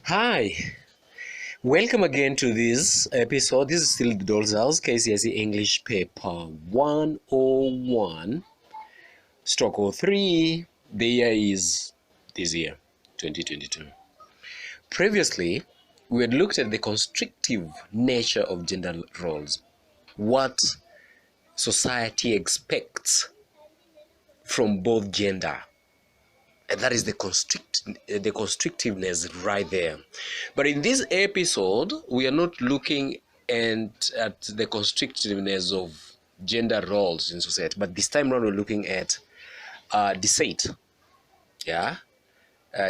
Hi, welcome again to this episode. This is still the Doll's House, KCSE English paper 101, stroke 03. The year is this year, 2022. Previously, we had looked at the constrictive nature of gender roles, what society expects from both gender. And that is the constrictiveness right there. But in this episode, we are not looking at the constrictiveness of gender roles in society, but this time around we're looking at deceit. Yeah,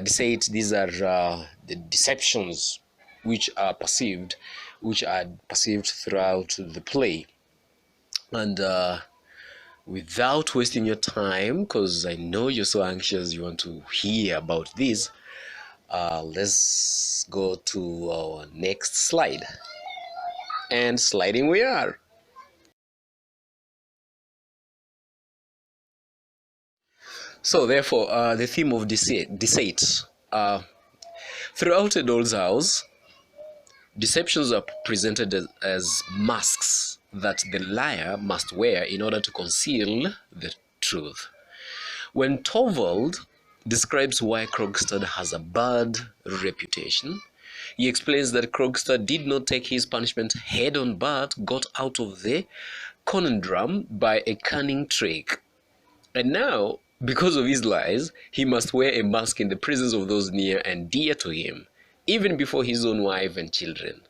deceit. These are the deceptions which are perceived throughout the play, and without wasting your time, because I know you're so anxious you want to hear about this, let's go to our next slide. And sliding we are. So therefore, the theme of deceit. Throughout a doll's house, deceptions are presented as masks that the liar must wear in order to conceal the truth. When Torvald describes why Krogstad has a bad reputation, he explains that Krogstad did not take his punishment head-on but got out of the conundrum by a cunning trick. And now, because of his lies, he must wear a mask in the presence of those near and dear to him, even before his own wife and children.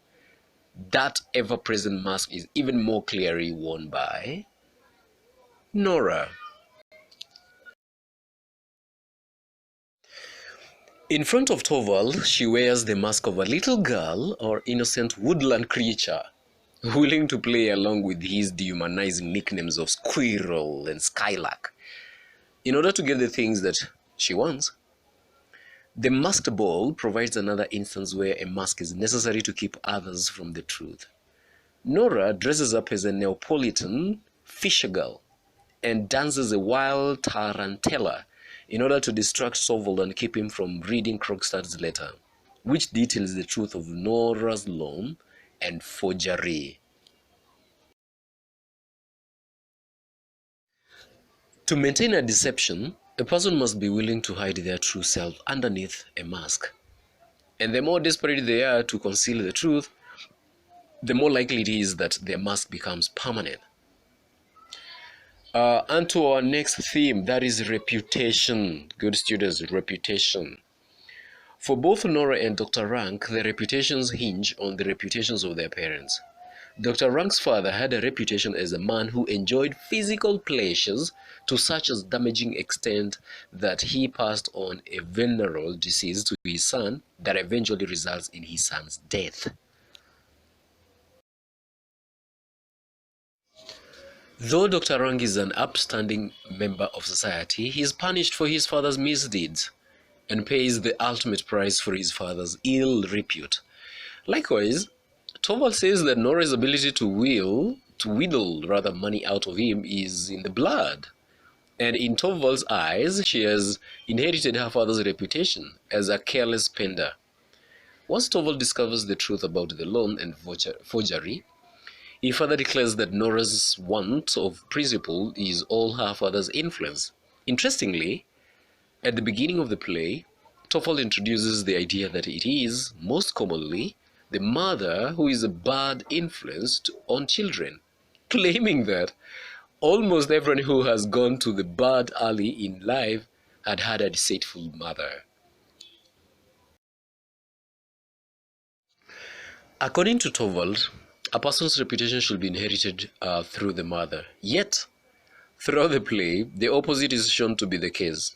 That ever-present mask is even more clearly worn by Nora. In front of Torvald, she wears the mask of a little girl or innocent woodland creature, willing to play along with his dehumanizing nicknames of Squirrel and Skylark, in order to get the things that she wants. The masked ball provides another instance where a mask is necessary to keep others from the truth. Nora dresses up as a Neapolitan fisher girl and dances a wild tarantella in order to distract Torvald and keep him from reading Krogstad's letter, which details the truth of Nora's loan and forgery. To maintain a deception, a person must be willing to hide their true self underneath a mask. And the more desperate they are to conceal the truth, the more likely it is that their mask becomes permanent. And to our next theme, that is reputation. Good students, reputation. For both Nora and Dr. Rank, their reputations hinge on the reputations of their parents. Dr. Rank's father had a reputation as a man who enjoyed physical pleasures to such a damaging extent that he passed on a venereal disease to his son that eventually results in his son's death. Though Dr. Rank is an upstanding member of society, he is punished for his father's misdeeds and pays the ultimate price for his father's ill repute. Likewise, Torvald says that Nora's ability to wheedle money out of him is in the blood. And in Torvald's eyes, she has inherited her father's reputation as a careless spender. Once Torvald discovers the truth about the loan and forgery, he further declares that Nora's want of principle is all her father's influence. Interestingly, at the beginning of the play, Torvald introduces the idea that it is, most commonly, the mother who is a bad influence on children, claiming that almost everyone who has gone to the bad alley in life had a deceitful mother. According to Torvald, a person's reputation should be inherited through the mother. Yet, throughout the play, the opposite is shown to be the case.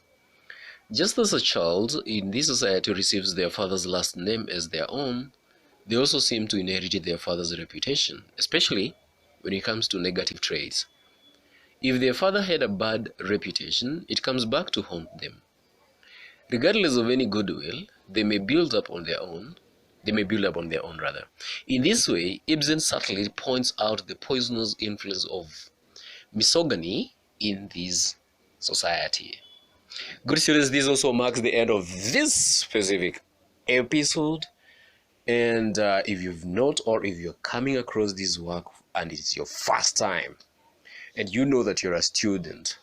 Just as a child in this society receives their father's last name as their own, they also seem to inherit their father's reputation, especially when it comes to negative traits. If their father had a bad reputation, it comes back to haunt them. Regardless of any goodwill, they may build up on their own. In this way, Ibsen subtly points out the poisonous influence of misogyny in this society. Good students, this also marks the end of this specific episode. And if you've not, or if you're coming across this work and it's your first time, and you know that you're a student,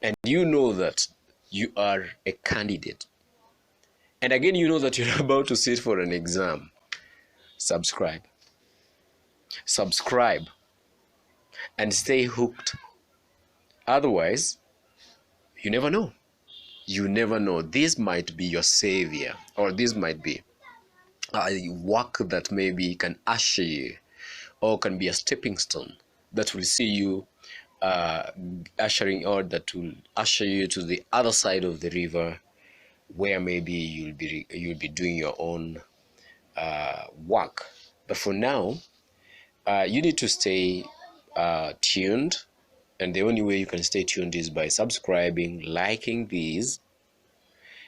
and you know that you are a candidate, and again you know that you're about to sit for an exam, subscribe and stay hooked. Otherwise, you never know. This might be your savior, or this might be a work that maybe can usher you, or can be a stepping stone that will see you that will usher you to the other side of the river, where maybe you'll be doing your own work. But for now, you need to stay tuned, and the only way you can stay tuned is by subscribing, liking these.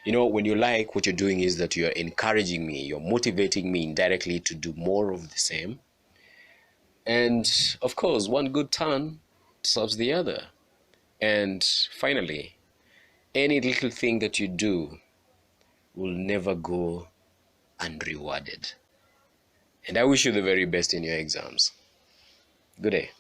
When you like, what you're doing is that you're encouraging me, you're motivating me indirectly to do more of the same. And of course, one good turn solves the other. And finally, any little thing that you do will never go unrewarded. And I wish you the very best in your exams. Good day.